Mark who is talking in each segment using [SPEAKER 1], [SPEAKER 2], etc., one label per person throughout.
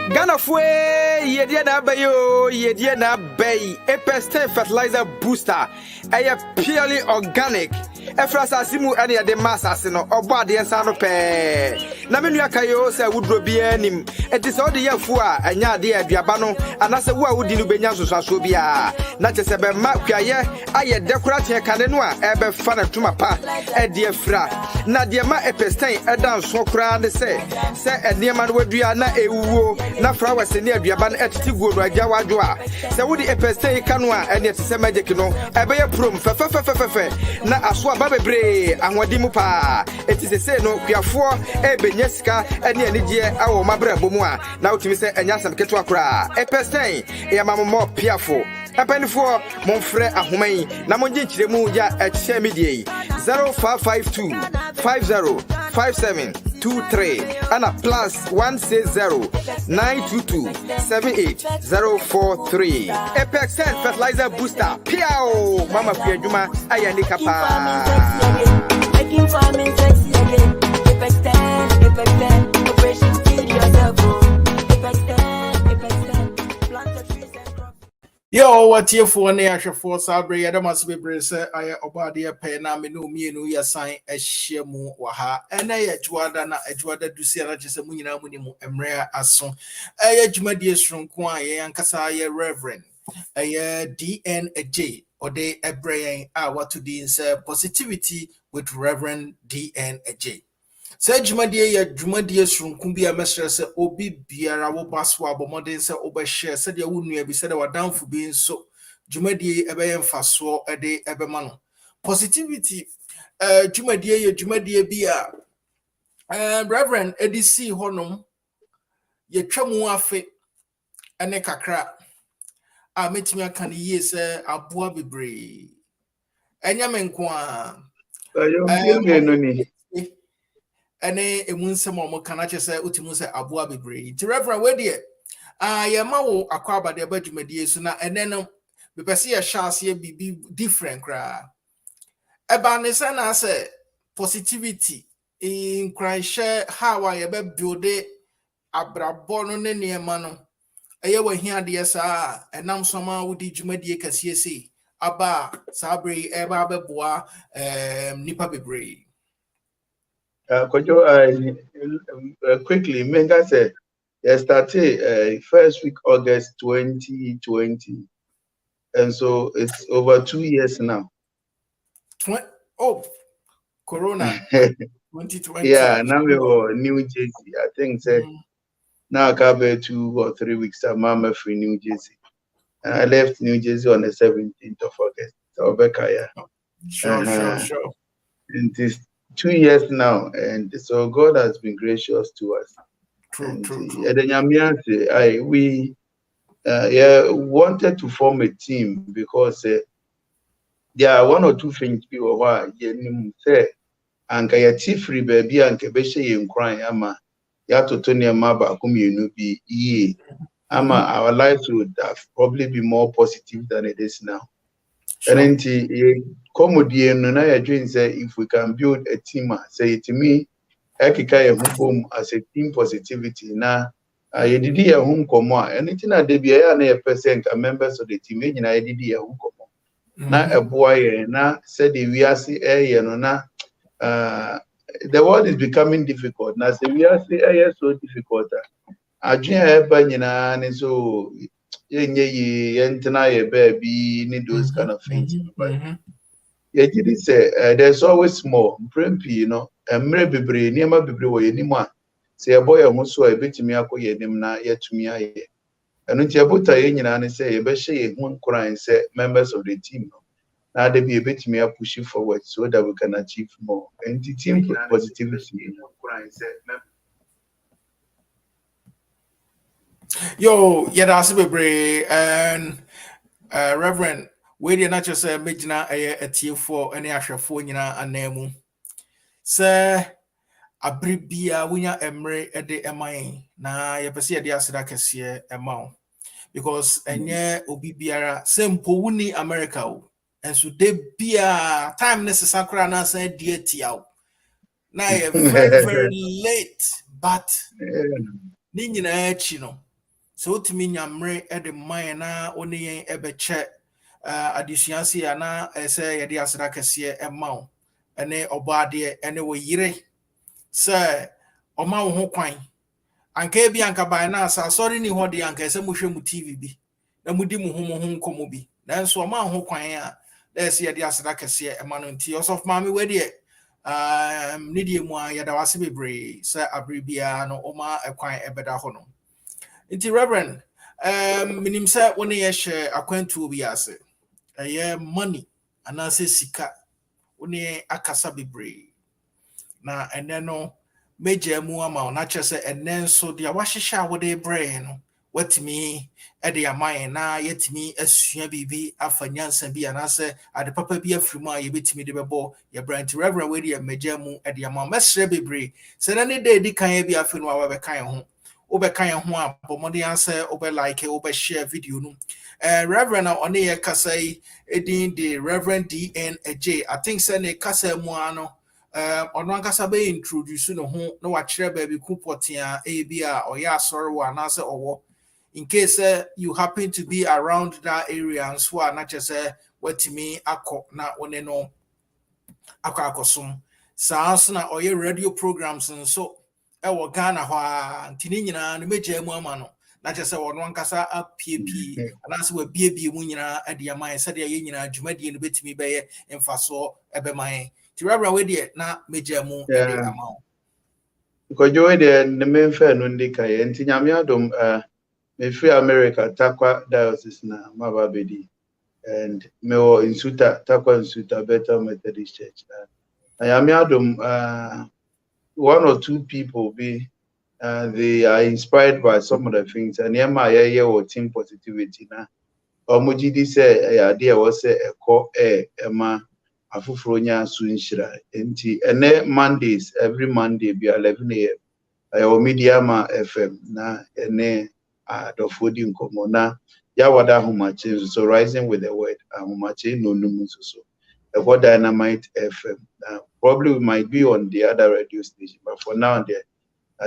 [SPEAKER 1] Ghana fue ye D.N.Adjei yo ye D.N.Adjei a fertilizer booster. Purely organic. Efrasa simu ane ya de masa sino oba de ensa no pe. Na menu akayo se wudro bia nim. Enti se odi yafu a anya de aduaba no anase wo a wudi no benya soso bia. Na chese be ma kwaye aye dekora tie kane no a ebe fa na tuma pa e de afra. Na de ma epestain edan so kra ne se enema no wadua na ewuwo na flowers ne aduaba na etiti guo no agya wadwo a se wudi epestain kanu a ene te se magic no ebe ye prom fe na aso aba bebre ahwadi mu pa eti se no kuafo ebenye sika ene anigye awo mabra bomu a na utimi se enya sam keto akora epestain e mammo piafo apanifo monfrɛ ahoman na monje nkyiremu ya ɛkyɛ medie 0552 505723 ana plus 160 922 78043 Apex fertilizer booster piao mama fiadwuma ayani kapa making farming sexy again Apex 10 operation feed yourself Apex 10 plant the trees and crop. Yo, what you for near for Sabri? I must be brace. I obadi a pen. I mean, me no ya sign a shemu waha. And I juada na juada do see just a munina munimu emrea ason. I jumadius from Kwaye and Kasaya Reverend. I D.N.Adjei or de Ebrain. What to do is positivity with Reverend D.N.Adjei. Say Jumadie ya Jumadie shrunkumbi a mestre se obi biara wo baswa bo modern se obehye se de wo nua bi se de wadanfo bi nso Jumadie ebe mfaso ede ebe ma no positivity Jumadie ya Jumadie bi a Reverend EDC honom ye twamu afe ene kakra a metimi aka ne ye se aboa bebre enya menko a ene emunsem omo kana chese utimu se aboa bebre ti reverend we de ye ma wo akwaba de badwumadie so na ene no be pese ye chance bibi different kra eba ne se na se positivity in Christ how I be build abrabo no ne niema no eye wa hia de sa enam soma wo di dwumadie kase ese aba sabre eba beboa nipa bebre.
[SPEAKER 2] Quickly, Menga said, started first week August 2020, and so it's over 2 years now.
[SPEAKER 1] Corona 2020.
[SPEAKER 2] Yeah, now we were New Jersey. I think said now I cover 2 or 3 weeks. I'm Mama free New Jersey, and I left New Jersey on the 17th of August. So Bekaya.
[SPEAKER 1] Sure.
[SPEAKER 2] And this 2 years now, and so God has been gracious to us.
[SPEAKER 1] True.
[SPEAKER 2] We wanted to form a team because there are one or two things people who are say and free baby and in crying ama to Tony Maba be ama our lives would have probably be more positive than it is now. Sure. And say if we can build a team, say to me, home as a team positivity. Now, I did a home come anything I did be a percent members of the team, I did a home come. Now, a boy, now said we are see the world is becoming difficult. Now, say we are see so difficult. I drink and so. Baby need those kind of things. There's always more. Maybe near be anymore. Say a boy almost so a bit me ako na yet to me. And when you and say a beshe one crying say members of the team. Now they be a bit me pushing forward so that we can achieve more. And the team positivity
[SPEAKER 1] Yo, that's bebre and Reverend we did not just say majina a tier for any ashafo nyina anemu. Sir abribia winya emre ede emai na yepese de aseda kese emau because enye obi biara sempo wuni America o enso de bia time necessary na say die tiaw na very late but ni nyina achi no
[SPEAKER 3] so to me nyamre at the mine na only ebe check additioncy ana say yedi asra kese e ma ene obade ene wo yire say o ma wo ho kwan anka bi anka ban na asa sorry ni ho de anka se mo hwe mu tv bi na mudi mu ho nkomo bi nanso o ma ho kwan a na say yedi asra kese e ma no nti osof ma me we de nidie mu a yada wase bebre say abribia no o ma ekwan ebeda ho no nti reverend minim say woni ye share akwantu bi ase money anase sika woni akasa bebre na ene no meje mu ama na kyerɛ ene nso de awahyehyɛ wode brain no watimi e de aman na yetimi asua bibi afa nyansa bi anase ade papa bi afrimu a yebetimi de bebo ye brand reverend we de meje mu e de ama mesre bebre se na ne de di kan bi afi no a we kan ho obekan ho a bomode answer obe like obe share video no reverend on the kasai edin the reverend D.N.Adjei I think say ne kasa mu ano ono ankasa be introduce no ho na wa kire ba bi kupotia e bi a oya asori wa na say owo in case you happen to be around that area and so na chese watimi akọ na one no akọ akosom saa na oye radio programs nso ewo Ghana ho a ntini nyina no meje mu ama no na chese wono ankasa apiepie anase wa biebie mu nyina ade aman se de ye nyina adwumadie no betimi beye emfaso ebeman ti rabra we de na meje mu ade ama
[SPEAKER 2] ko joy de ne memfa no ndika ye nti nyame adom me free America Takwa diocese na mababedi and me wo insuta Takwa insuta Better Methodist Church nyame adom one or two people be they are inspired by some of the things and yema ye or team positivity na omujidi say ya de wo say eko ema afufuro nya su nshira enti ene Mondays every Monday be 11 a.m. Media Ma FM na ene adofodi nkomo na ya wada humache so rising with the word humache no numu so what Dynamite FM probably we might be on the other radio station but for now there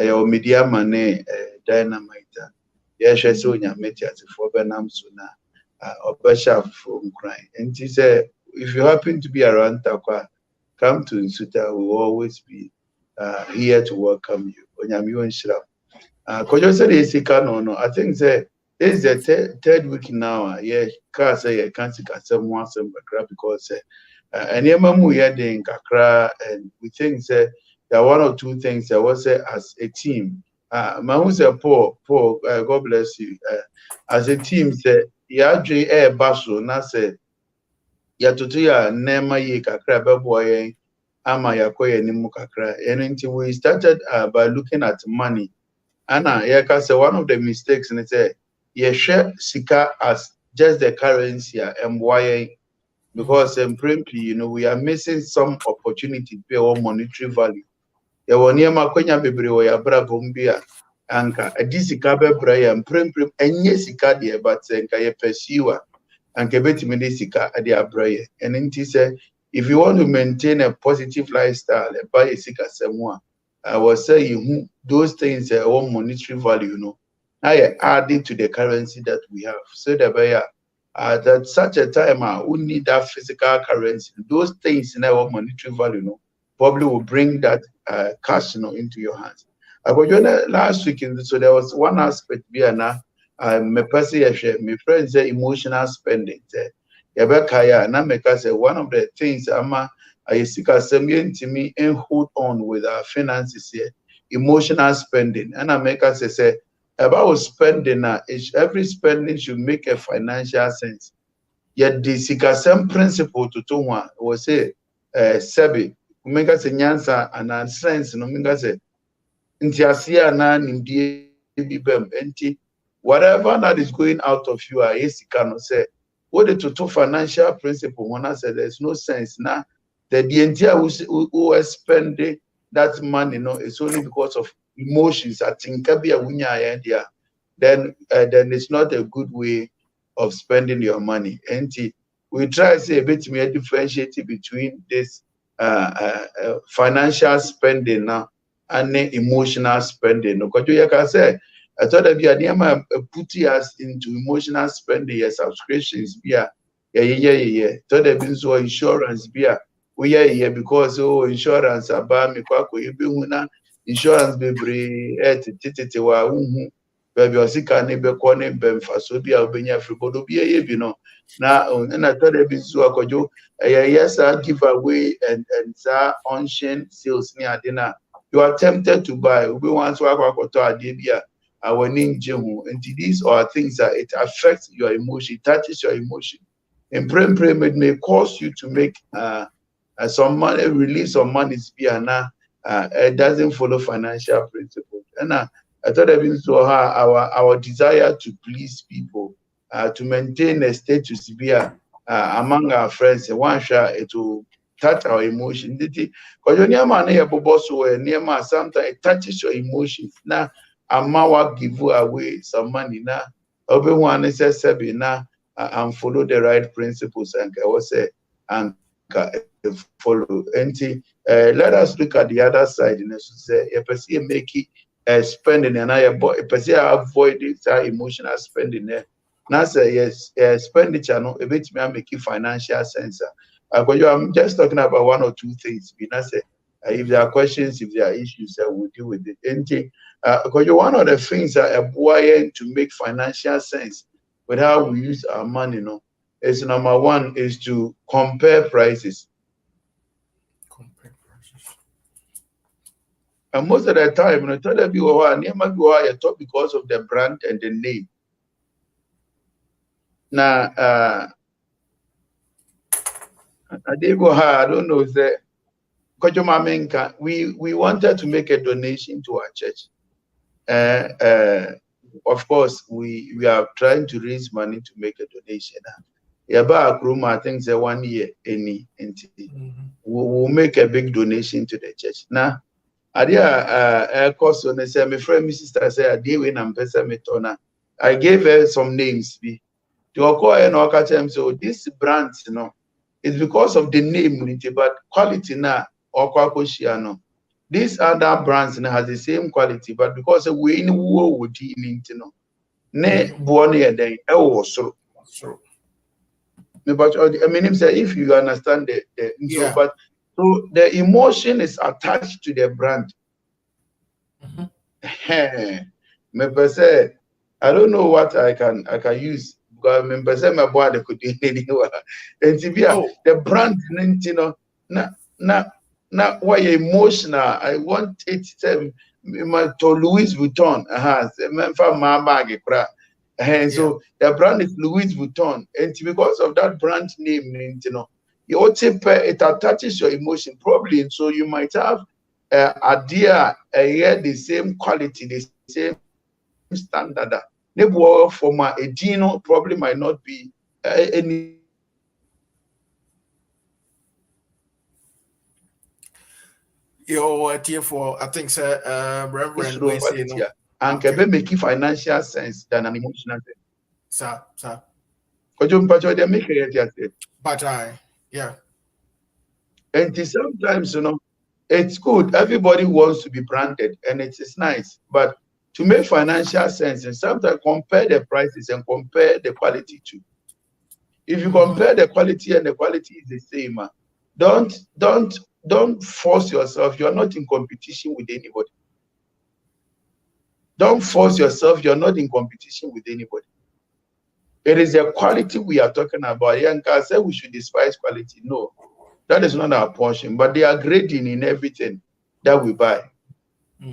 [SPEAKER 2] your media mane Dynamite yeah she so nya metiate for benam so na obesha from crying and he said if you happen to be around Takwa come to Nsuta we will always be here to welcome you onyami onshira kojo said isika no I think say this is the third week now yeah ka say you can't see asem because enema mu here den kakra and we think say there are one or two things that was say as a team who say Paul God bless you as a team say D.N.Adjei baso na say ya tutu ya nema ye kakra bebo yen ama yakoye ni mu kakra and until we started by looking at money Anna yeah say one of the mistakes and say you share sika as just the currency and why because you know we are missing some opportunity to pay our monetary value. Ya woniema kwenya bebre wo ya brabom bia anka adisika bebra ya prem enye sika de but enka ye pursue anka betimi de sika ade abraye and nti say if you want to maintain a positive lifestyle buy sika semwa I was saying those things are monetary value you know I added to the currency that we have so that by at such a time we need that physical currency those things in our monetary value you know probably will bring that cash you know into your hands. I got last week so there was one aspect behind my person my friends say emotional spending Yabekaya na meka say one of the things I seek to me and hold on with our finances here emotional spending and I make us say about spending every spending should make a financial sense yet the sikasem principle to one was say sebi kumeka se nyansa and sense no minga se nti asia na nimdie bibem enti whatever that is going out of you are esika no say what the total financial principle when I said there's no sense now the entire who are spending that money no it's only because of emotions I think then it's not a good way of spending your money enti we try to say a bit more differentiate between this financial spending now and emotional spending. Because you can say I thought that be a near putting us into emotional spending, subscriptions, yeah. Thought that been so insurance, yeah. We are here because insurance about me, insurance be wa baby osika ne be ko ne be mfaso bi a obenya free bodo bi ye no na na thought that been so akojo yes giveaway and on-chain sales ni adina you are tempted to buy we want to akwakoto ade bi a our ninja and these are things that it affects your emotion, it touches your emotion. And prem it may cause you to make some money, release some money it doesn't follow financial principles. And I thought I've been so our desire to please people, to maintain a status among our friends, one shot it will touch our emotion. Because sometimes it touches your emotions. Now Amawa give away some money now. Everyone is said now and follow the right principles and I was say and follow. And let us look at the other side. And say a person make it spending and a person avoid this emotional spending there. Now say yes, expenditure no a bit me make it financial sense. I'm just talking about one or two things. If there are questions, if there are issues, we'll deal with it. Because one of the things that are buoyant to make financial sense with how we use our money, is number one is to compare prices. And most of the time, I tell you, you talk because of the brand and the name. Now, I don't know if we wanted to make a donation to our church. Of course, we are trying to raise money to make a donation. I think 1 year we'll make a big donation to the church. Now, cost on my friend, my sister said, I gave her some names. So this brand, it's because of the name, but quality now or these other brands has the same quality, but because we in war would ne born here then so. But I mean, if you understand the but so the emotion is attached to the brand. I don't know what I can use because my body could do anywhere. And the brand, now why emotional? I want it to Louis Vuitton. And so the brand is Louis Vuitton, and because of that brand name, it attaches your emotion probably, and so you might have the same quality, the same standard. For my Dino probably might not be any.
[SPEAKER 3] For I think Reverend
[SPEAKER 2] and can make financial sense than an emotional sense.
[SPEAKER 3] Sir.
[SPEAKER 2] But
[SPEAKER 3] yeah.
[SPEAKER 2] And sometimes it's good. Everybody wants to be branded, and it's nice. But to make financial sense, and sometimes compare the prices and compare the quality too. If you compare the quality and the quality is the same, don't force yourself. You're not in competition with anybody. Don't force yourself. You're not in competition with anybody. It is the quality we are talking about. Yanka said we should despise quality. No, that is not our portion. But they are grading in everything that we buy.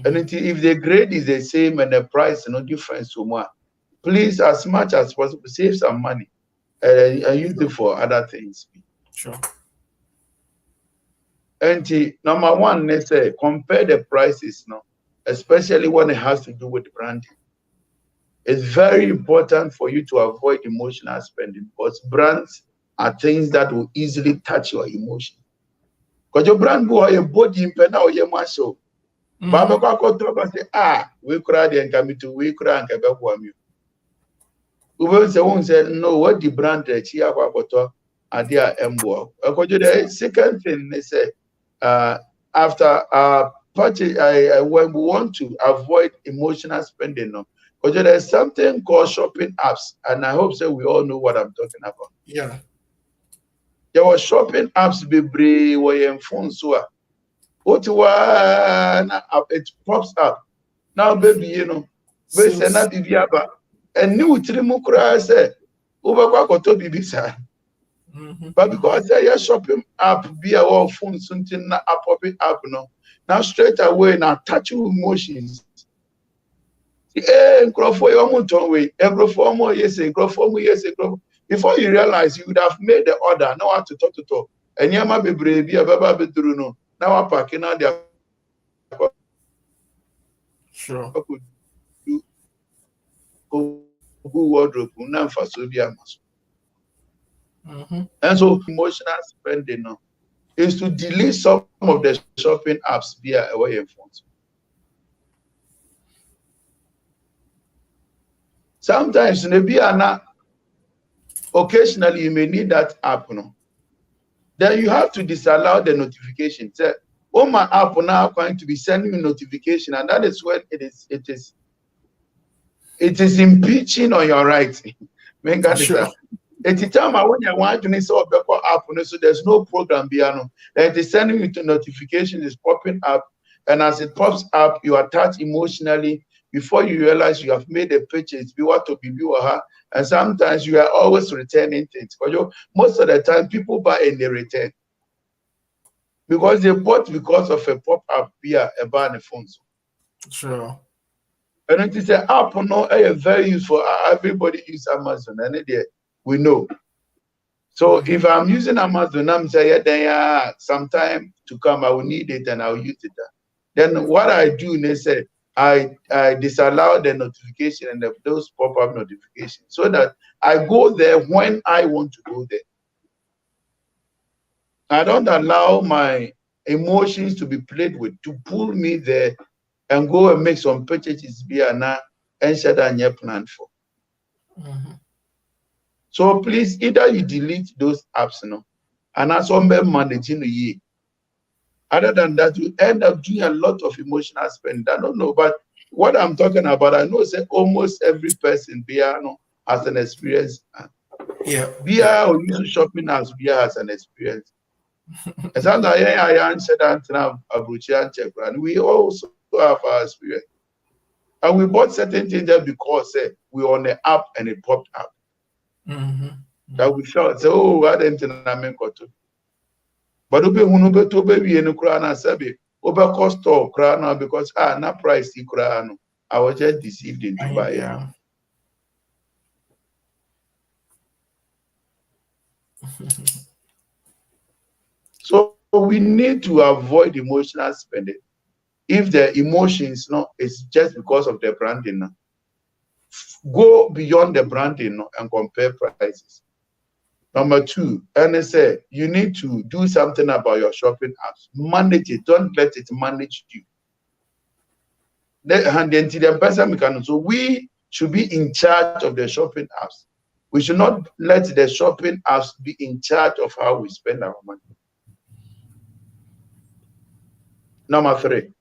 [SPEAKER 2] And if the grade is the same and the price is no difference so much, please, as much as possible, save some money and use it for other things.
[SPEAKER 3] Sure.
[SPEAKER 2] And number one, let's say compare the prices now, especially when it has to do with branding. It's very important for you to avoid emotional spending because brands are things that will easily touch your emotion. Because your brand boy, your body in pen or your muscle. Baba say, we cried and come to we cry and come back. We will say, no, what the brand chia kwakoto adia embo. According to the second thing, they say, after party, when we want to avoid emotional spending, Because there's something called shopping apps, and I hope so we all know what I'm talking about.
[SPEAKER 3] Yeah.
[SPEAKER 2] There were shopping apps be were in phone so it pops up. Now, baby, you know, we say na bibi aba. And new trimukra say, Uber bibi sa. But because they are shopping app, be our phone something na app app no. Now straight away now touch emotions. Before you realize you would have made the order, now how to talk. And you might be brave, be a baby no. Now I'm packing out their
[SPEAKER 3] Sure.
[SPEAKER 2] Wardrobe, and so emotional spending no, is to delete some of the shopping apps via away your phones. Sometimes maybe occasionally you may need that app, no. Then you have to disallow the notification. Say, oh, my app now going to be sending you notification, and that is when it is impeaching on your rights.
[SPEAKER 3] Sure.
[SPEAKER 2] At the time when you want to install the app, so there's no program piano. Then it is sending you to notification, is popping up, and as it pops up, you are attached emotionally. Before you realize you have made a purchase, and sometimes you are always returning things. Because most of the time, people buy and they return because they bought because of a pop-up via a banner phone.
[SPEAKER 3] Sure.
[SPEAKER 2] And it is an app, no, very useful. Everybody uses Amazon, and we know. So if I'm using Amazon, I'm saying, yeah, sometime to come, I will need it and I'll use it. Then what I do, they say, I disallow the notification and those pop-up notifications so that I go there when I want to go there. I don't allow my emotions to be played with, to pull me there and go and make some purchases via now and share that plan for. So please, either you delete those apps, and as on managing the year. Other than that, you end up doing a lot of emotional spending. I don't know, but what I'm talking about, I know say almost every person has an experience.
[SPEAKER 3] Yeah.
[SPEAKER 2] Beer or using shopping apps, beer has an experience. And sometimes I answer that and we also have our experience. And we bought certain things just because we were on the app and it popped up. That we felt, oh, I didn't know. But to baby in Ukraine, sabi, cost of Ukraine because not price Ukraine. I was just deceived into buying. So we need to avoid emotional spending. If the emotions is just because of the branding, go beyond the branding and compare prices. Number two, and say you need to do something about your shopping apps. Manage it. Don't let it manage you. So we should be in charge of the shopping apps. We should not let the shopping apps be in charge of how we spend our money. Number three,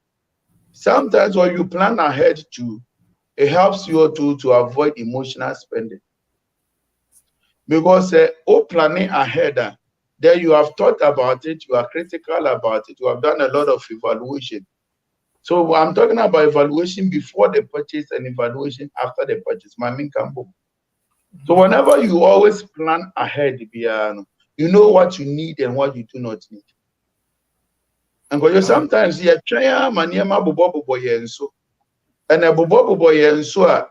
[SPEAKER 2] sometimes when you plan ahead too, it helps you to avoid emotional spending. Because planning ahead, then you have thought about it, you are critical about it, you have done a lot of evaluation. So I'm talking about evaluation before the purchase and evaluation after the purchase. So whenever you always plan ahead, you know what you need and what you do not need. And because sometimes you try and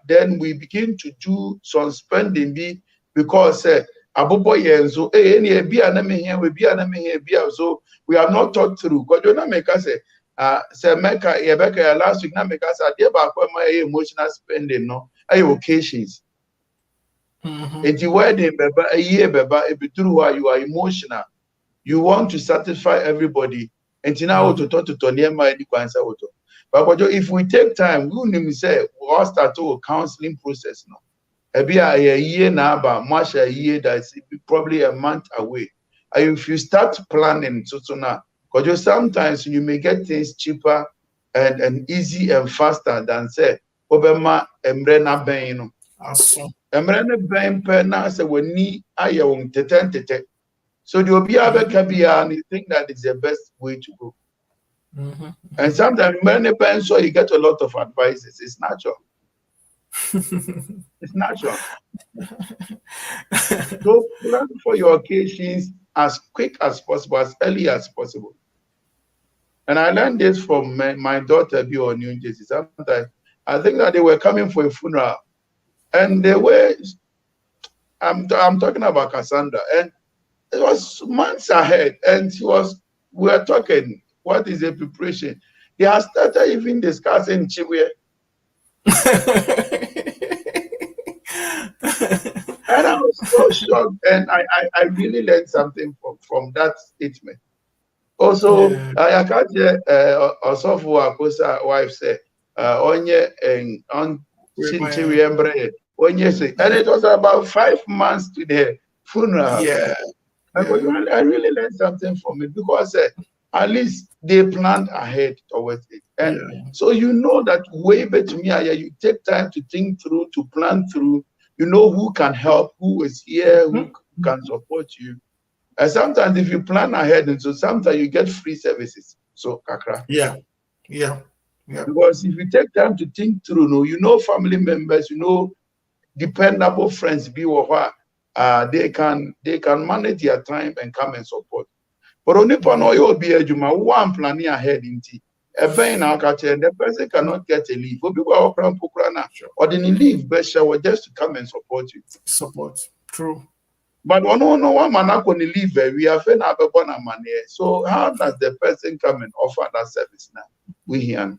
[SPEAKER 2] then we begin to do some spending because so we have not thought through. Because you not make us say last week not make us emotional spending occasions. It's wedding a year be true why you are emotional. You want to satisfy everybody. And now to talk to Tony but if we take time, we say we'll start a counseling process now. A year now, but much a year that's probably a month away. And if you start planning now, because sometimes you may get things cheaper and easy and faster than say obema emre na ben no
[SPEAKER 3] Aso.
[SPEAKER 2] emre ne ben pe na se wani aye won tete. So the obi abeka bia and you think that is the best way to go. And sometimes many parents, so you get a lot of advices. It's natural. It's natural. So plan for your occasions as quick as possible, as early as possible. And I learned this from my daughter, B on New Jersey. Sometimes I think that they were coming for a funeral, and they were. I'm talking about Cassandra, and it was months ahead, and we were talking. What is the preparation? They have started even discussing Chiwe. And I was so shocked, and I really learned something from that statement. Also, I can't hear also for Akosa wife say, onye on Chiwe onye say, and it was about 5 months to the funeral.
[SPEAKER 3] Yeah.
[SPEAKER 2] I really learned something from it because at least they planned ahead towards it. And so you know that way better me, you take time to think through, to plan through. You know who can help, who is here, who can support you. And sometimes if you plan ahead, and so sometimes you get free services. So kakra.
[SPEAKER 3] Yeah.
[SPEAKER 2] Because if you take time to think through, you know family members, you know dependable friends, be what they can manage their time and come and support. But only for no you'll be a juma one planning ahead in tea. A vein now catch the person cannot get a leave. But people are or didn't leave best shower just to come and support you.
[SPEAKER 3] Support. True.
[SPEAKER 2] But no one man not going to leave. We are fair now money. So how does the person come and offer that service now? We hear.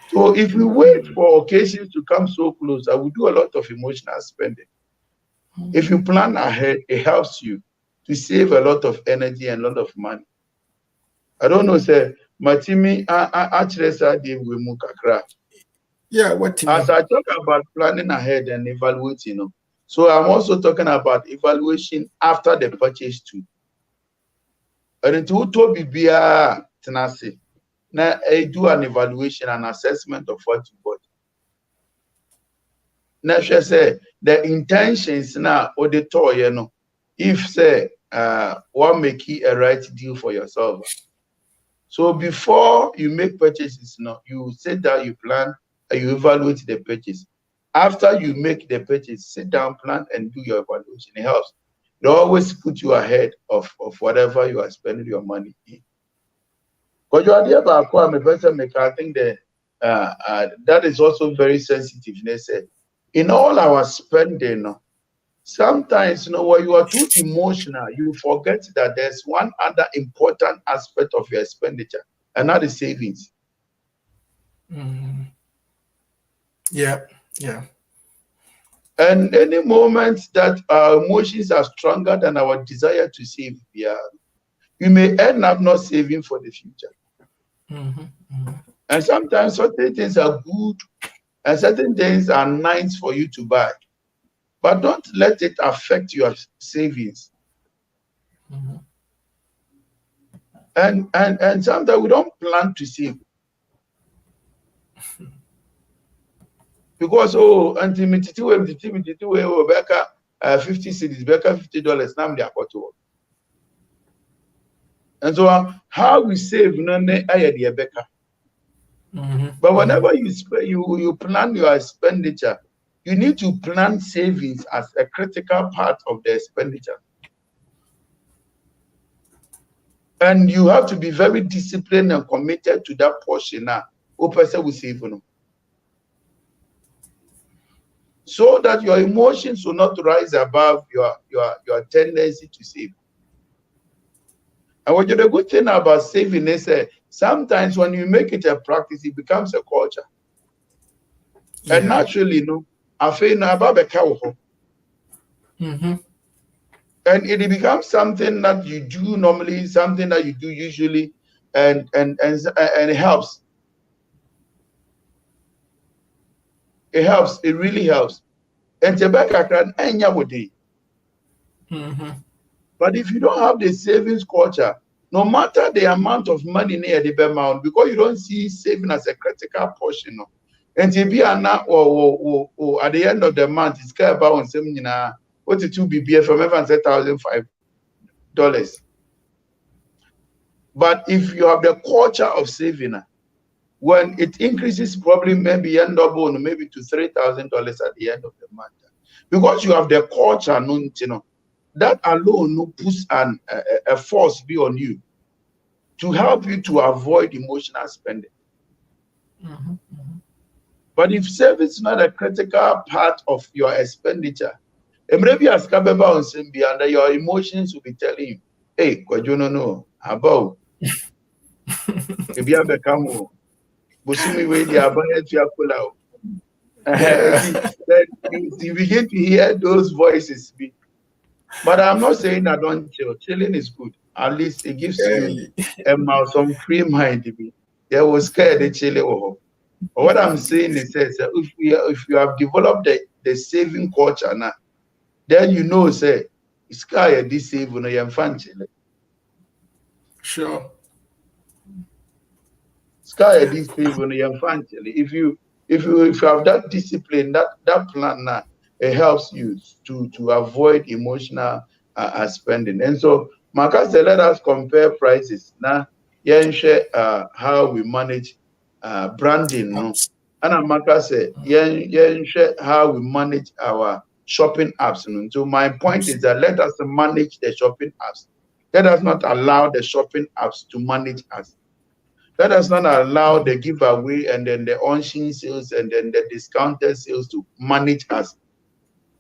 [SPEAKER 2] So if we wait for occasions to come so close, I will do a lot of emotional spending. If you plan ahead, it helps you to save a lot of energy and a lot of money. I don't know, sir. Matimi,
[SPEAKER 3] yeah, what
[SPEAKER 2] as I talk about planning ahead and evaluating, so I'm also talking about evaluation after the purchase too. And it will be tenacity. Now I do an evaluation and assessment of what you bought. Now say the intentions now or the toy, if say one make it a right deal for yourself. So before you make purchases, you sit down, you plan, and you evaluate the purchase. After you make the purchase, sit down, plan, and do your evaluation. It helps. It always put you ahead of whatever you are spending your money in. But you are there about Kwamet, I think that is also very sensitive. In all our spending, sometimes, when you are too emotional, you forget that there's one other important aspect of your expenditure, and that is savings.
[SPEAKER 3] Yeah.
[SPEAKER 2] And any moment that our emotions are stronger than our desire to save, you may end up not saving for the future. And sometimes certain things are good and certain things are nice for you to buy. But don't let it affect your savings. And sometimes we don't plan to save. Because anti-mititi we Becca 50 cities, Becca $50, now they are got to work. And so how we save Becca. But whenever you plan your expenditure, you need to plan savings as a critical part of the expenditure. And you have to be very disciplined and committed to that portion now. Person will save so that your emotions will not rise above your tendency to save. And what the good thing about saving is sometimes when you make it a practice, it becomes a culture. Yeah. And naturally, I feel about the cow. And it becomes something that you do normally, something that you do usually, and it helps. It helps. It really helps. And but if you don't have the savings culture, no matter the amount of money near the amount, because you don't see saving as a critical portion, And if you are not or at the end of the month, it's care about on some what it will be from everyone said $1,005. But if you have the culture of saving, when it increases, probably maybe end up on maybe to $3,000 at the end of the month, because you have the culture, that alone puts a force be on you to help you to avoid emotional spending. But if savings is not a critical part of your expenditure, maybe as Kabeba on Simbi, and your emotions will be telling you, hey, no, about if you have a camo, Busumi way the abundant you pull out. You begin to hear those voices. But I'm not saying I don't chill. Chilling is good. At least it gives you some free mind. They will scare the chilling. But what I'm saying is that if you have developed the saving culture now, then you know, say, it's kind of this saving or fun chilling.
[SPEAKER 3] Sure.
[SPEAKER 2] It's kind of this saving or fun chilling. If you have that discipline, that plan now, it helps you to avoid emotional spending. And so, Maka said, let us compare prices now. Share how we manage branding, no. And Maka said, share how we manage our shopping apps. No? So my point is that let us manage the shopping apps. Let us not allow the shopping apps to manage us. Let us not allow the giveaway and then the on-chain sales and then the discounted sales to manage us.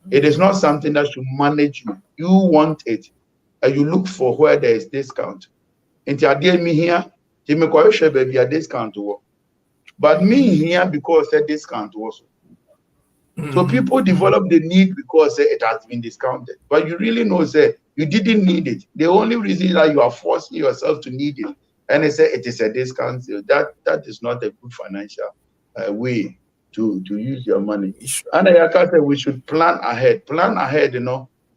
[SPEAKER 2] It is not something that should manage you. You want it, and you look for where there is discount. And me here, you make baby a discount to work. But me here because a discount also. So people develop the need because it has been discounted. But you really know that you didn't need it. The only reason that you are forcing yourself to need it, and they say it is a discount sale, that is not a good financial way to use your money. And I say we should plan ahead. Plan ahead, And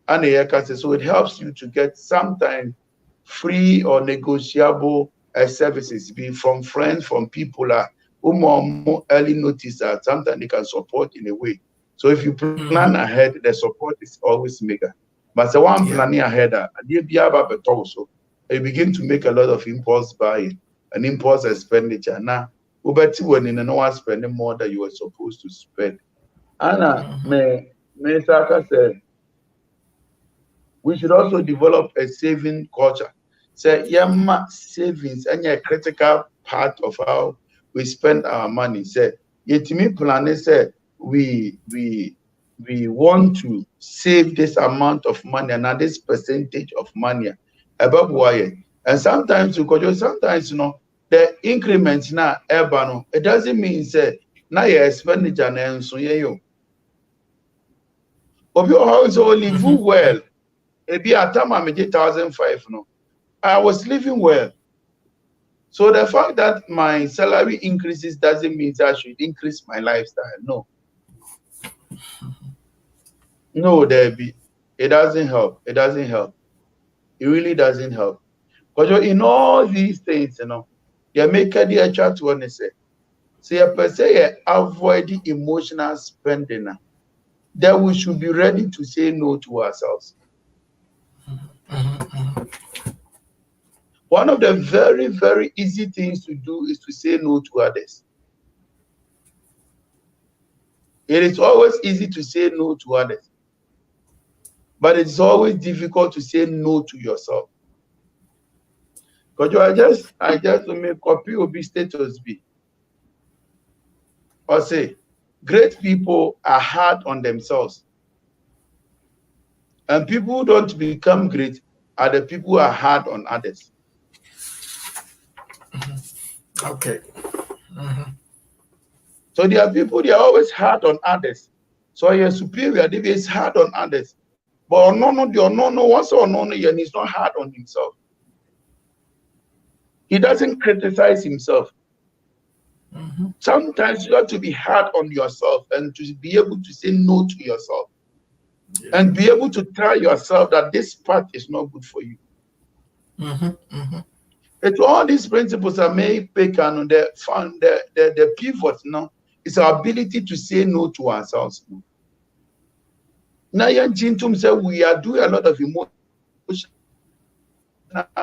[SPEAKER 2] I say so it helps you to get sometimes free or negotiable services, be from friends, from people who early notice that sometimes they can support in a way. So if you plan ahead, the support is always bigger. But the one planning ahead, so you begin to make a lot of impulse buying and impulse expenditure. Now, when in no one spending more than you were supposed to spend. Anna, Saka said, we should also develop a saving culture. Say, savings and a critical part of how we spend our money. Say, me plan say we want to save this amount of money and this percentage of money above why. And sometimes the increments now it doesn't mean say now your expenditure and so you. But you also live well. Maybe at time I made 1,005 I was living well. So the fact that my salary increases doesn't mean that I should increase my lifestyle. No, Debbie. It doesn't help. It doesn't help. It really doesn't help. Because in all these things, you make a dear chat to one say. So per se avoid the emotional spending. That we should be ready to say no to ourselves. One of the very, very easy things to do is to say no to others. It is always easy to say no to others. But it's always difficult to say no to yourself. Because I just make copy of status B. Or say, great people are hard on themselves. And people who don't become great are the people who are hard on others.
[SPEAKER 3] Okay.
[SPEAKER 2] So there are people, they are always hard on others. So your superior, they is hard on others. But once he's not hard on himself. He doesn't criticize himself. Sometimes you have to be hard on yourself and to be able to say no to yourself. And be able to tell yourself that this path is not good for you. And all these principles are made big and the pivot It's our ability to say no to ourselves. Now, say we are doing a lot of emotional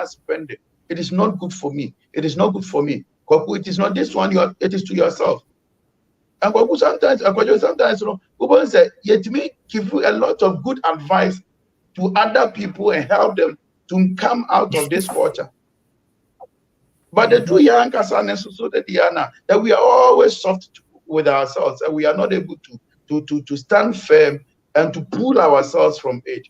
[SPEAKER 2] spending. It is not good for me. It is not good for me. It is not this one. It is to yourself. And sometimes, people say, yet me give you a lot of good advice to other people and help them to come out of this culture. But the true young so that we are always soft with ourselves and we are not able to stand firm and to pull ourselves from it.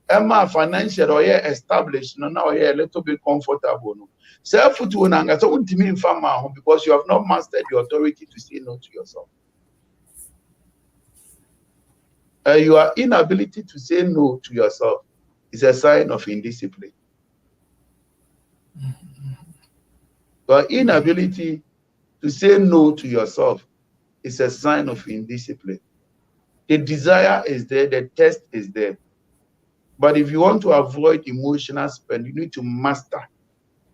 [SPEAKER 2] Emma financial or established now a little bit comfortable. Self because you have not mastered the authority to say no to yourself. Your inability to say no to yourself is a sign of indiscipline. Your inability to say no to yourself is a sign of indiscipline. The desire is there, the test is there. But if you want to avoid emotional spend, you need to master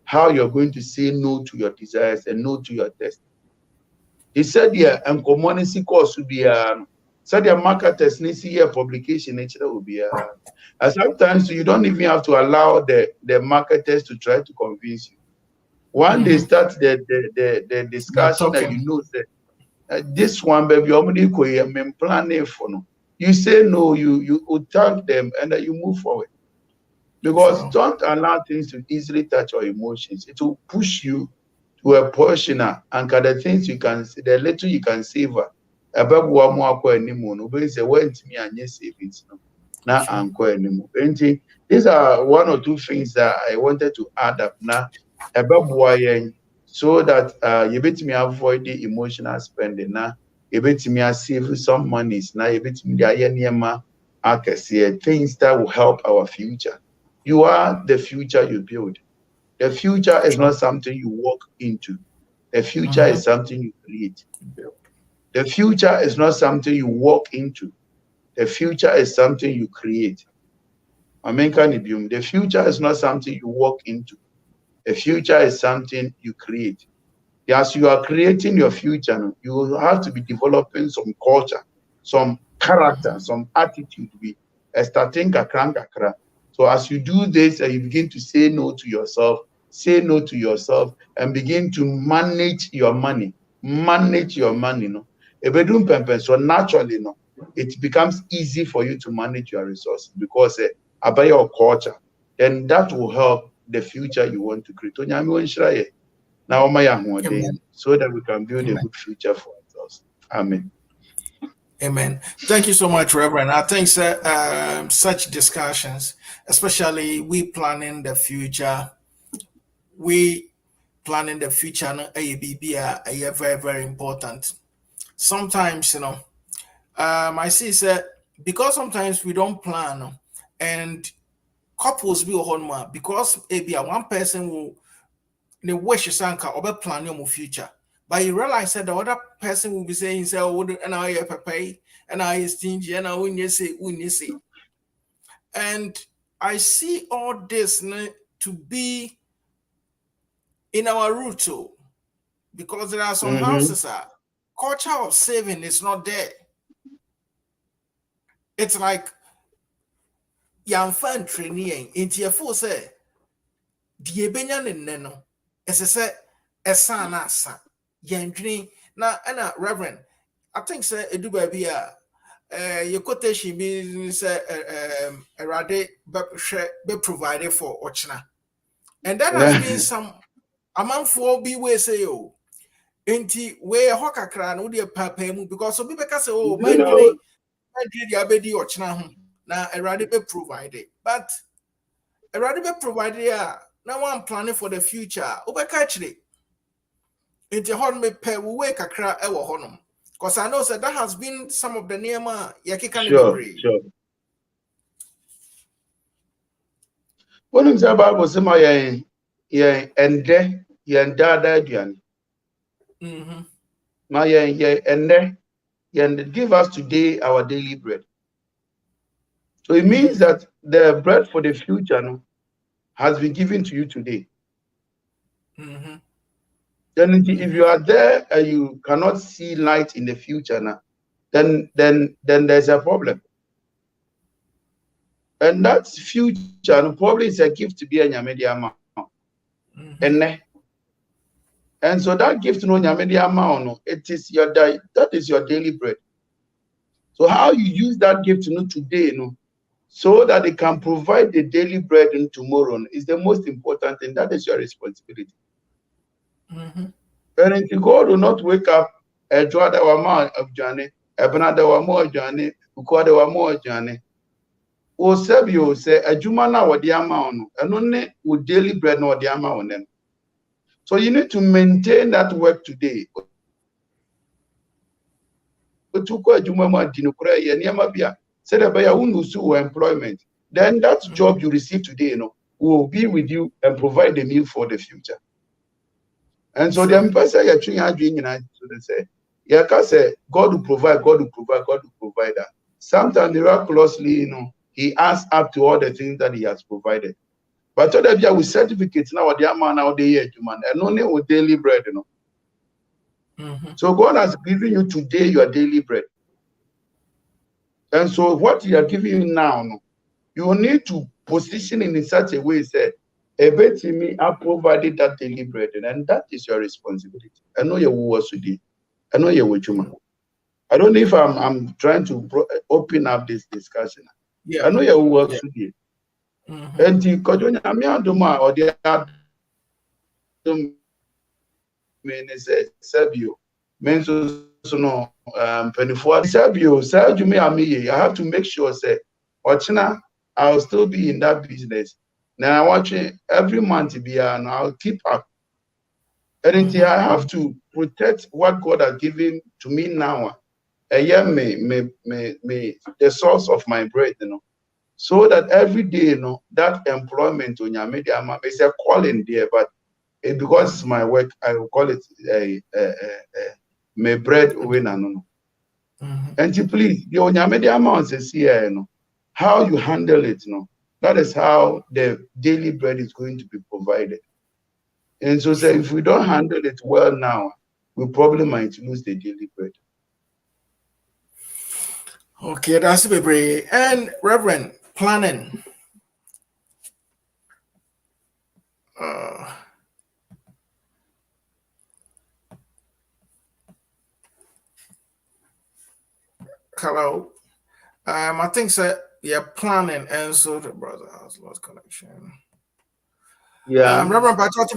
[SPEAKER 2] how you're going to say no to your desires and no to your test. He said, yeah, and community course will be said the marketers need to see a publication nature will be and sometimes you don't even have to allow the marketers to try to convince you. When they start the discussion that you know that this one baby I'm planning for no. You say no, you thank them and then you move forward. Because don't allow things to easily touch your emotions. It will push you to a portion and the things you can see, the little you can savor. About one more anymore. Nobody say when to me and yes savings now anymore. These are one or two things that I wanted to add up now about so that you bet me avoid the emotional spending now. You bet me save some monies now. You bet me the things that will help our future. You are the future you build. The future is not something you walk into. The future is something you create. The future is not something you walk into. The future is something you create. The future is not something you walk into. The future is something you create. As you are creating your future, you will have to be developing some culture, some character, some attitude. Starting kakra. So as you do this and you begin to say no to yourself, and begin to manage your money. No? So naturally, no, it becomes easy for you to manage your resources because about your culture, then that will help the future you want to create. Now, so that we can build a good future for ourselves. Amen.
[SPEAKER 3] Amen. Thank you so much, Reverend. I think such discussions, especially we planning the future, are very, very important. Sometimes, I see that because sometimes we don't plan and couples be on because maybe one person will the wish sanka or plan your future. But you realize that the other person will be saying, "Oh, and I pay, and I stingy, and I wouldn't say." And I see all this to be in our root too, because there are some houses culture of saving is not there. It's like young fan training into your full say, "Die benyan in neno." As I said, a son asa. Yandri na Reverend. I think say edu baby your quotation means a rade be provided for Ochna. And that has been some amount for be we say oh. Enti we hoka kran wo de papa mu because some people say oh mandri the abedi Ochna na a rade be provided. But a rade be provided now I'm planning for the future. Obeka actually into hon me pe we kakra e wo honom because I know that has been some of the nema yakika
[SPEAKER 2] Sure. When you say Bible say my ende dada aduane. My ende give us today our daily bread. So it means that the bread for the future has been given to you today. Then if you are there and you cannot see light in the future now, then there's a problem. And that future probably is a gift to be a media amount. And so that gift no media amount, it is your that is your daily bread. So how you use that gift today, so that it can provide the daily bread in tomorrow is the most important thing. That is your responsibility. And if God will not wake up a draw that were more of Johnny, a banana were more Johnny, who called there were more Johnny. O Sabio say a Jumana or the amount, and only with daily bread nor the amount them. So you need to maintain that work today. Employment. Then that job you receive today, will be with you and provide the meal for the future. And so the employer you're doing, so they say, yeah, say God will provide, God will provide, God will provide that. Sometimes miraculously, He adds up to all the things that He has provided. But so that with certificates now, the amount now they hear human, and only with daily bread, So God has given you today your daily bread. And so what He are giving you now, you need to position it in such a way, say, a bit to me, I provided that daily bread, and that is your responsibility. I know you will today. I know you will human. I don't know if I'm trying to open up this discussion.
[SPEAKER 3] Yeah.
[SPEAKER 2] I know you will work today. And the Kodonya Mianduma or the Sabio means no 24 Sabio, Sabio me I have to make sure say Ochina I'll still be in that business. Now I watch it every month to be and I'll keep up. And I have to protect what God has given to me now. And yeah, the source of my bread, so that every day, that employment on your media is a calling there, but because it's my work, I will call it my bread winner. And please, the on your media amount is here, how you handle it, that is how the daily bread is going to be provided. And so say, if we don't handle it well now, we probably might lose the daily bread.
[SPEAKER 3] Okay, that's a bit. And Reverend, planning. Hello. I think so. Yeah, planning, and so the brother has lost connection.
[SPEAKER 2] Yeah.
[SPEAKER 3] Reverend Patrick.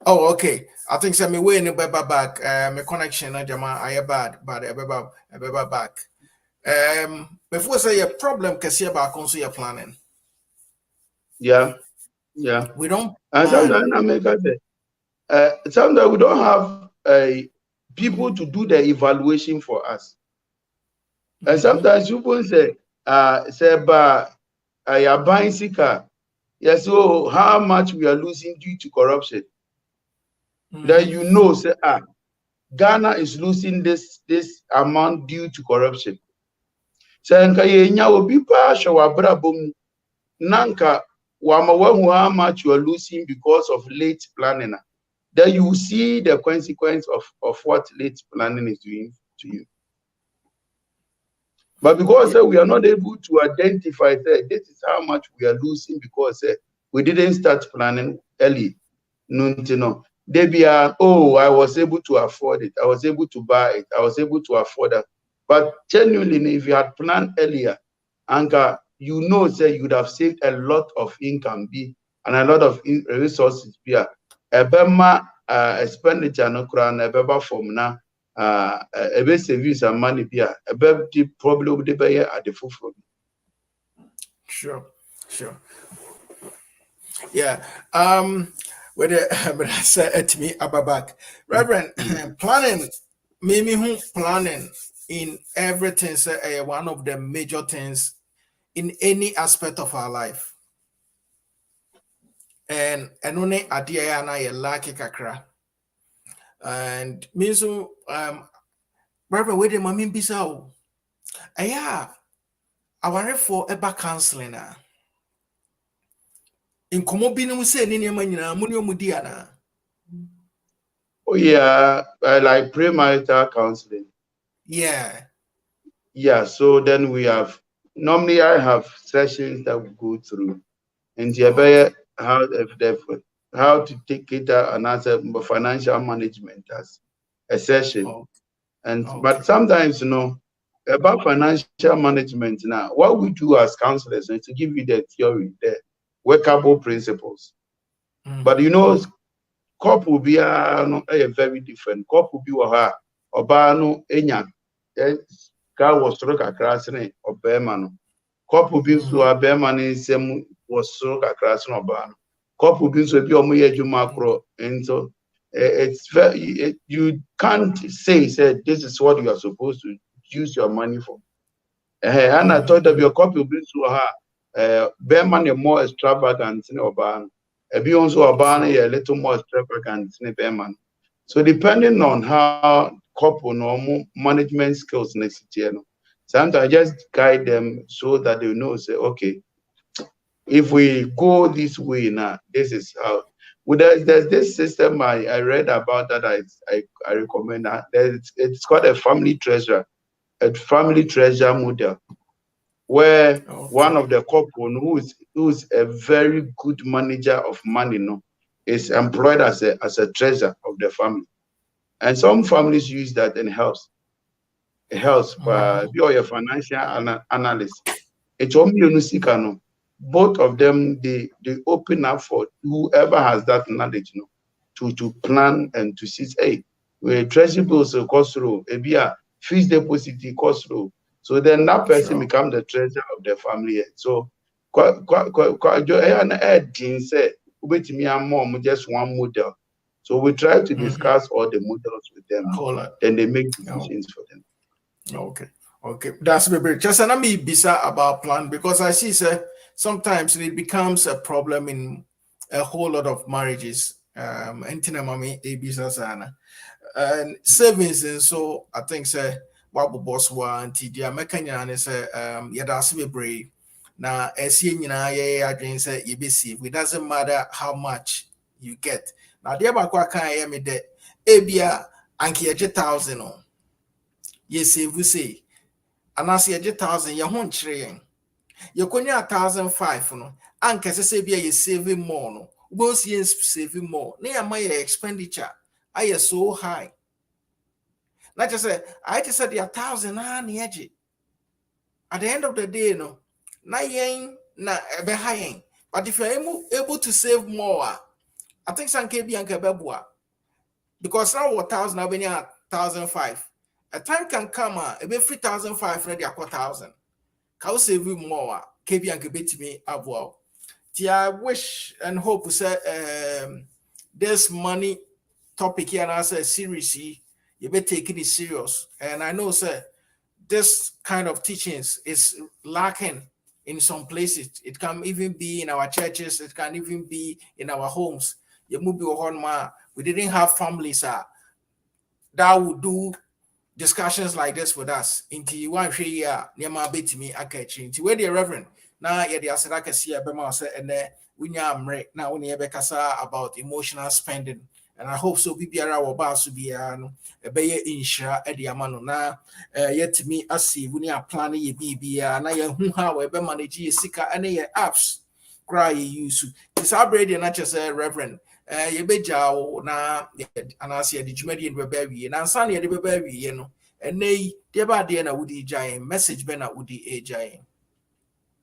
[SPEAKER 3] Oh, okay. I think so. Me way in the back. My connection, Jama, I bad, but I be back. Before say a problem, cause you about also your planning.
[SPEAKER 2] Yeah.
[SPEAKER 3] We don't.
[SPEAKER 2] And sometimes we don't have people to do the evaluation for us. And sometimes people say, you're buying sicker. Yes, so how much we are losing due to corruption? Then say, Ghana is losing this amount due to corruption. So nanka how much you are losing because of late planning. Then you will see the consequence of what late planning is doing to you. But because we are not able to identify that this is how much we are losing because we didn't start planning early. I was able to afford it. I was able to buy it. I was able to afford it. But genuinely, if you had planned earlier, Anka, you would have saved a lot of income and a lot of resources. Ebema expenditure no kran ebeba from na ebe savings and money ebe the problem de be at the forefront.
[SPEAKER 3] Sure. Yeah. But I said to me Ababak. Reverend, planning planning in everything say one of the major things in any aspect of our life. And only idea na ye lucky kakra. And me so Reverend, wait a moment, bisa. Yeah, I want for eba counseling. In Komobinum say Nina Munio Mudiana.
[SPEAKER 2] Oh yeah, I like premarital counseling.
[SPEAKER 3] Yeah.
[SPEAKER 2] Yeah, so then we have normally I have sessions that we go through, and
[SPEAKER 3] Okay.
[SPEAKER 2] how to take it and as a financial management as a session.
[SPEAKER 3] Oh,
[SPEAKER 2] And
[SPEAKER 3] okay.
[SPEAKER 2] but sometimes about financial management now, what we do as counselors is to give you the theory, the workable principles. But couple be no very different. Couple be wa oba no enya ka wo soro kakra sene obema no. Couple bi so abema ne nsem wo soro kakra sene oba no. Couple bi so bi omo ye adwuma akro. And so it's very you can't say this is what you are supposed to use your money for. And I thought that your couple bi so ha bema ne more extravagant than oba no. Ebi also oba no a little more extravagant than bema no. So depending on how couple normal management skills next year, sometimes I just guide them so that they know, say, okay, if we go this way now, this is how. Well, there's this system I read about that I recommend. It's called a family treasure model, where one of the couple who's a very good manager of money, is employed as a treasurer of the family. And some families use that and it helps be your financial analyst. It's only both of them they open up for whoever has that knowledge, to plan and to see, hey, treasury bills cost through, a fixed deposit cost through. So then that person become the treasurer of the family. So just one model. So we try to discuss all the models with them. Then they make decisions for them.
[SPEAKER 3] Okay. That's very just an bisa about plan, because I see sometimes it becomes a problem in a whole lot of marriages. And savings, and so I think wabu boss one TD American say yadasi be brave. Now as you say you be see it doesn't matter how much you get. Now dear bakwa can hear me de ebia anki 1,000 on. Yes, we say and I see 1,000 your home train. You could 1,005 no and can say be a saving more no. Both saving more. Near my expenditure I are so high. Like I said, I just said the 1,000 edge. At the end of the day, no, na be high. But if you're able to save more, I think some KB and Kabebua. Because now 1,000 I've been 1,005. A time can come a 3,500 ready a 1,000. Can save you more? KB and Kabet me up well. I wish and hope this money topic here and as a series, you better take it serious. And I know, sir, this kind of teachings is lacking in some places. It can even be in our churches. It can even be in our homes. We didn't have families that would do discussions like this with us. Into you want to share Nema bet me a catching. Into where the reverend now, yeah, the Asaka see a bema and we now when you about emotional spending. And I hope so. Bibiara or basu biano, a bay insha Eddie Amano na yet me as see when you are planning your BBA and I am who however manage your sika and your apps cry use. It's our brady not just a reverend. You be jaw na and I see a digimedian baby and Sunny the baby, you know, and nay, dear bad na woody giant message bena woody a giant.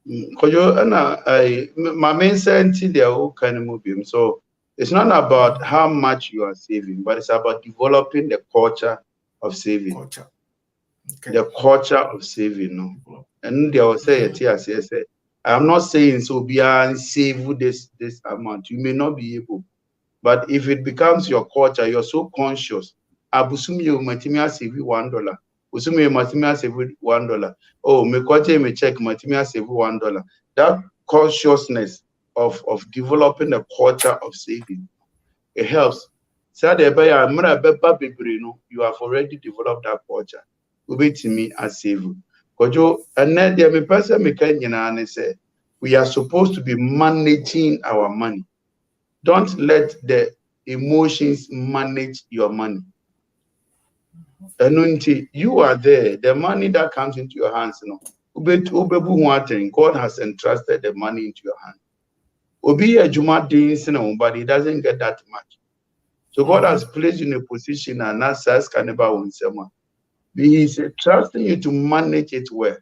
[SPEAKER 2] My main sense in the kind of movie. So it's not about how much you are saving, but it's about developing the culture of saving. Okay. The culture of saving, And they will say, I'm not saying so beyond save this amount. You may not be able, but if it becomes your culture, you're so conscious. Abusumi you matimia save $1. Usumi matimia save $1. Oh, me kwache me check matimia save $1. That consciousness of developing a culture of saving, it helps. You have already developed that culture. Ube to me as save. Kojo and then the person me can say We are supposed to be managing our money. Don't let the emotions manage your money. And you are there, the money that comes into your hands, God has entrusted the money into your hand. Obi ejuma din but he doesn't get that much. So God has placed you in a position and that says He is trusting you to manage it well.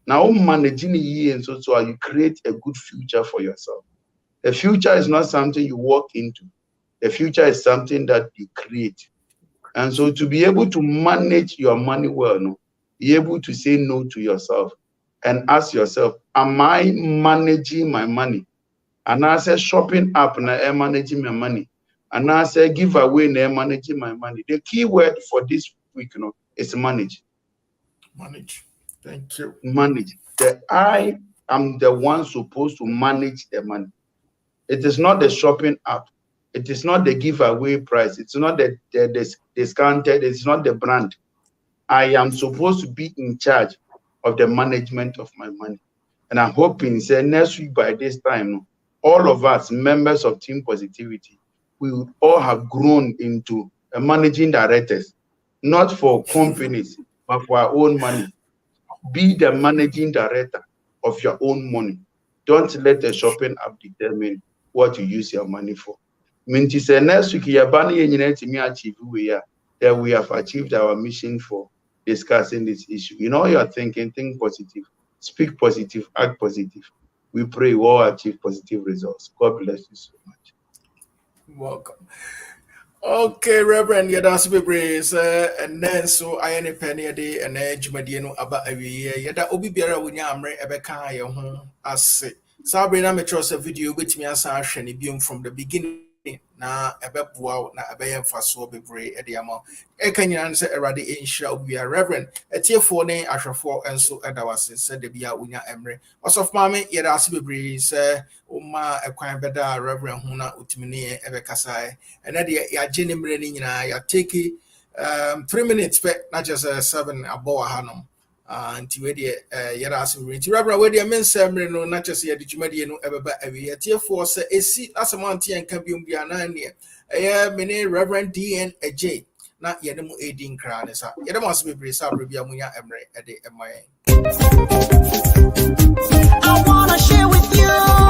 [SPEAKER 2] Now managing it and so you create a good future for yourself. The future is not something you walk into. The future is something that you create. And so to be able to manage your money well, be able to say no to yourself and ask yourself, am I managing my money? And I say shopping app and I am managing my money. And I say giveaway and I am managing my money. The key word for this week is manage.
[SPEAKER 3] Manage. Thank you.
[SPEAKER 2] Manage. I am the one supposed to manage the money. It is not the shopping app. It is not the giveaway price. It's not the discounted. It's not the brand. I am supposed to be in charge of the management of my money. And I'm hoping, say, next week by this time, all of us, members of Team Positivity, we will all have grown into managing directors, not for companies, but for our own money. Be the managing director of your own money. Don't let the shopping app determine what you use your money for. Minti say next week that we have achieved our mission for discussing this issue. You know, you are thinking, think positive, speak positive, act positive. We pray we all achieve positive results. God bless you so much.
[SPEAKER 3] Welcome. Okay, Reverend, that's be praise. And then so I any penny a day and edge mediano about every year. Yada obi biara wunya amre ebeka ye ho ase. Sabrina me trust a video with me as a shani from the beginning. Na ebeboa na ebeye mfaso bebre e de ama e kanyina se erade enhira obi a Reverend etiefo ne ahwefo enso edawase se de bia unya emre osof mame yeda ase bebre se uma ekwan beda Reverend hu na otimini ebekasa ene de ya gene mre ni nyina ya take 3 minutes pe na just 7 aboa hanom anti we de yeda ase bebre ti Reverend we de men semre no na just ye de dwumade no ebeba ewe etiefo se esi asemanti enka biom bia na ne mene Reverend D.N.Adjei na yene mu edin kra ne sa yede mo asbe bre sa bre bia munya emre ede emaye.
[SPEAKER 4] I wanna share with you